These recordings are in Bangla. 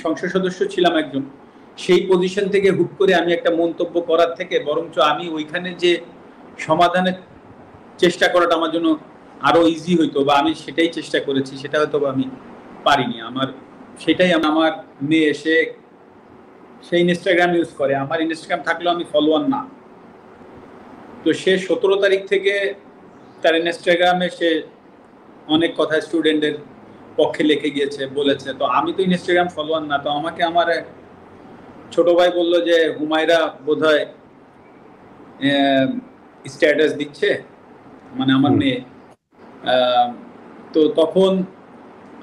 সংসদ সদস্য ছিলাম একজন, সেই পজিশন থেকে হুট করে আমি একটা মন্তব্য করার থেকে বরঞ্চ আমি ওইখানে যে সমাধানের চেষ্টা করাটা আমার জন্য আরো ইজি হইতো, বা আমি সেটাই চেষ্টা করেছি, সেটা হয়তো আমি পারিনি। সেটাই আমার মেয়ে সে ইনস্টাগ্রাম ইউজ করে, আমার ইনস্টাগ্রাম থাকলেও আমি ফলোয়ার না। তো সে 17 তারিখ থেকে তার ইনস্টাগ্রামে সে অনেক কথা স্টুডেন্টদের পক্ষে লিখে গিয়েছে, বলেছে। তো আমি তো ইনস্টাগ্রাম ফলোয়ার না, তো আমাকে আমার ছোট ভাই বললো যে হুমায়রা বোধহয় স্ট্যাটাস দিচ্ছে, মানে আমার মেয়ে। তো তখন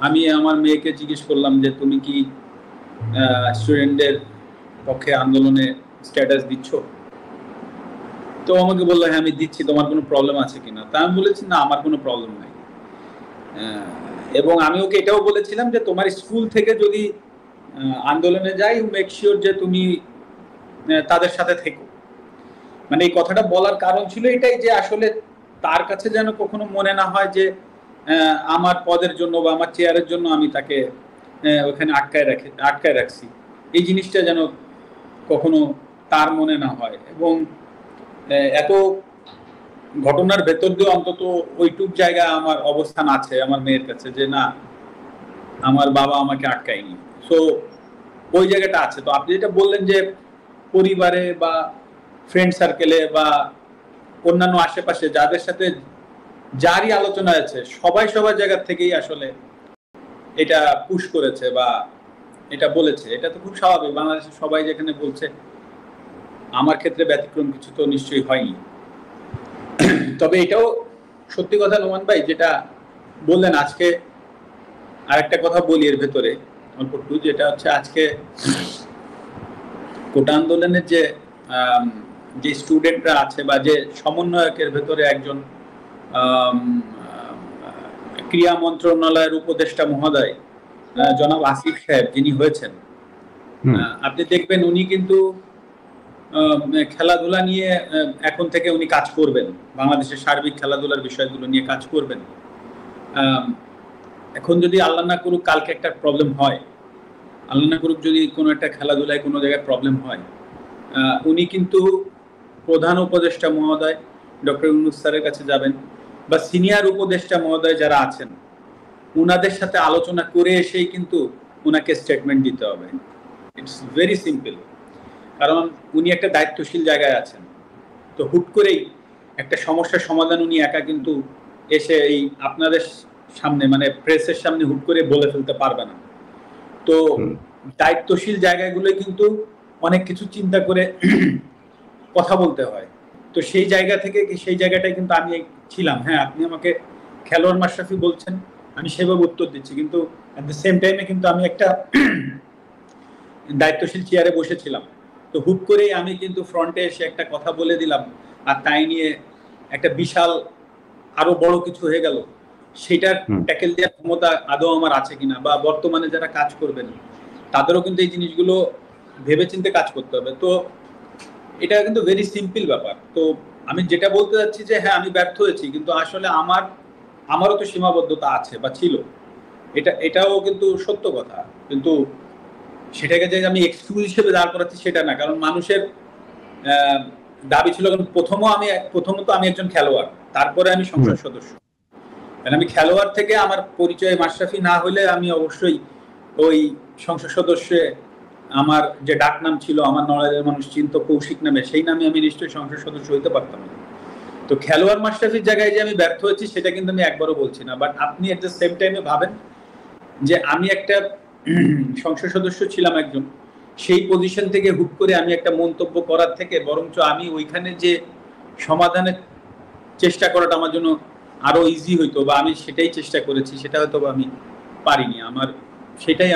আমি আমার মেয়েকে জিজ্ঞেস করলাম যে তুমি কি স্টুডেন্টদের পক্ষে আন্দোলনে স্ট্যাটাস দিচ্ছ? তো আমাকে বললো হ্যাঁ আমি দিচ্ছি, তোমার কোনো প্রবলেম আছে কিনা? তা আমি বলেছি না, আমার কোনো প্রবলেম নাই। এবং আমি ওকে এটাও বলেছিলাম যে তোমার স্কুল থেকে যদি আন্দোলনে যাই, মেক শিওর যে তুমি তাদের সাথে থেকো। মানে এই কথাটা বলার কারণ ছিল এটাই যে আসলে তার কাছে যেন কখনো মনে না হয় যে আমার পদের জন্য বা আমার চেয়ারের জন্য আমি তাকে ওখানে আটকায় রাখছি। এই জিনিসটা যেন কখনো তার মনে না হয়। এবং এত ঘটনার ভেতর দিয়ে অন্তত ওইটুক জায়গায় আমার অবস্থান আছে আমার মেয়ের কাছে, যে না, আমার বাবা আমাকে আটকায়নি। সো ওই জায়গাটা আছে। তো আপনি যেটা বললেন যে পরিবারে বা ফ্রেন্ড সার্কেলে বা অন্যান্য আশেপাশে যাদের সাথে যারই আলোচনা আছে, সবাই সবার জায়গা থেকেই আসলে এটা পুশ করেছে বা এটা বলেছে। এটা তো খুব স্বাভাবিক, বাংলাদেশের সবাই যেখানে বলছে, আমার ক্ষেত্রে ব্যতিক্রম কিছু তো নিশ্চয়ই হয়নি। তবে এটাও সত্যি কথা নোমান ভাই, যেটা বললেন, আজকে আরেকটা কথা বলি এর ভেতরে অল্প একটু, যেটা হচ্ছে আজকে কোটা আন্দোলনের যে স্টুডেন্টরা আছে বা যে সমন্বয়কের ভেতরে একজন ক্রীড়া মন্ত্রণালয়ের উপদেষ্টা মহোদয় জনাব আসিফ সাহেব যিনি হয়েছেন, আপনি দেখবেন উনি কিন্তু খেলাধুলা নিয়ে এখন থেকে উনি কাজ করবেন, বাংলাদেশের সার্বিক খেলাধুলার বিষয়গুলো নিয়ে কাজ করবেন। এখন যদি আল্লাহ না করুক কালকে একটা প্রবলেম হয়, আল্লাহ না করুক যদি কোনো একটা খেলাধুলায় কোনো জায়গায় প্রবলেম হয়, উনি কিন্তু প্রধান উপদেষ্টা মহোদয় ডক্টর ইউনূস স্যারের কাছে যাবেন, বা সিনিয়র উপদেষ্টা মহোদয় যারা আছেন উনাদের সাথে আলোচনা করে এসেই কিন্তু উনাকে স্টেটমেন্ট দিতে হবে। It's very simple. কারণ উনি একটা দায়িত্বশীল জায়গায় আছেন। তো হুট করেই একটা সমস্যার সমাধান উনি একা কিন্তু এসে এই আপনাদের সামনে, মানে প্রেসের সামনে হুট করে বলে ফেলতে পারবে না। তো দায়িত্বশীল জায়গাগুলোই কিন্তু অনেক কিছু চিন্তা করে কথা বলতে হয়। তো সেই জায়গা থেকে সেই জায়গাটাই কিন্তু আমি ছিলাম। হ্যাঁ, আপনি আমাকে খেলোয়াড় মাশরাফি বলছেন, আমি সেভাবে উত্তর দিচ্ছি, কিন্তু এট দ্য সেম টাইমে কিন্তু আমি একটা দায়িত্বশীল চেয়ারে বসেছিলাম। তো হুট করেই আমি কিন্তু ফ্রন্টে এসে একটা কথা বলে দিলাম, আর তাই নিয়ে একটা বিশাল আরো বড় কিছু হয়ে গেল। সেটার ট্যাকেল দেওয়ার ক্ষমতা আদৌ আমার আছে কিনা, বা বর্তমানে যারা কাজ করবেন তাদেরও কিন্তু এই জিনিসগুলো ভেবেচিন্তে কাজ করতে হবে। তো এটা কিন্তু ভেরি সিম্পল ব্যাপার। তো আমি যেটা বলতে চাচ্ছি যে হ্যাঁ, আমি ব্যর্থ হয়েছি, কিন্তু আসলে আমারও তো সীমাবদ্ধতা আছে বা ছিল, এটাও কিন্তু সত্য কথা। কিন্তু সেটাকে যে আমি এক্সকিউজ হিসেবে দাঁড় করাচ্ছি সেটা না। কারণ মানুষের দাবি ছিল, প্রথমত আমি একজন খেলোয়াড়, তারপরে আমি সংসদ সদস্য। কারণ আমি খেলোয়াড় থেকে আমার পরিচয় মাশরাফি না হলে আমি অবশ্যই ওই সংসদ সদস্যে আমার যে ডাক নাম ছিল, আমার নড়াইলের মানুষ চিন্ত কৌশিক নামে, সেই নামে আমি নিশ্চয়ই সংসদ সদস্য হইতে পারতাম না। তো খেলোয়াড় মাশরাফির জায়গায় যে আমি ব্যর্থ হয়েছি সেটা কিন্তু আমি একবারও বলছি না। বাট আপনি এট দ্য সেম টাইমে ভাবেন যে আমি একটা সংসদ সদস্য ছিলাম একজন, সেই পজিশন থেকে হুট করে আমি একটা মন্তব্য করার থেকে বরঞ্চ আমি ওইখানে যে সমাধানের চেষ্টা করাটা আমার জন্য আরো ইজি হইতো, বা আমি সেটাই চেষ্টা করেছি, সেটা হয়তো আমি পারিনি। সেটাই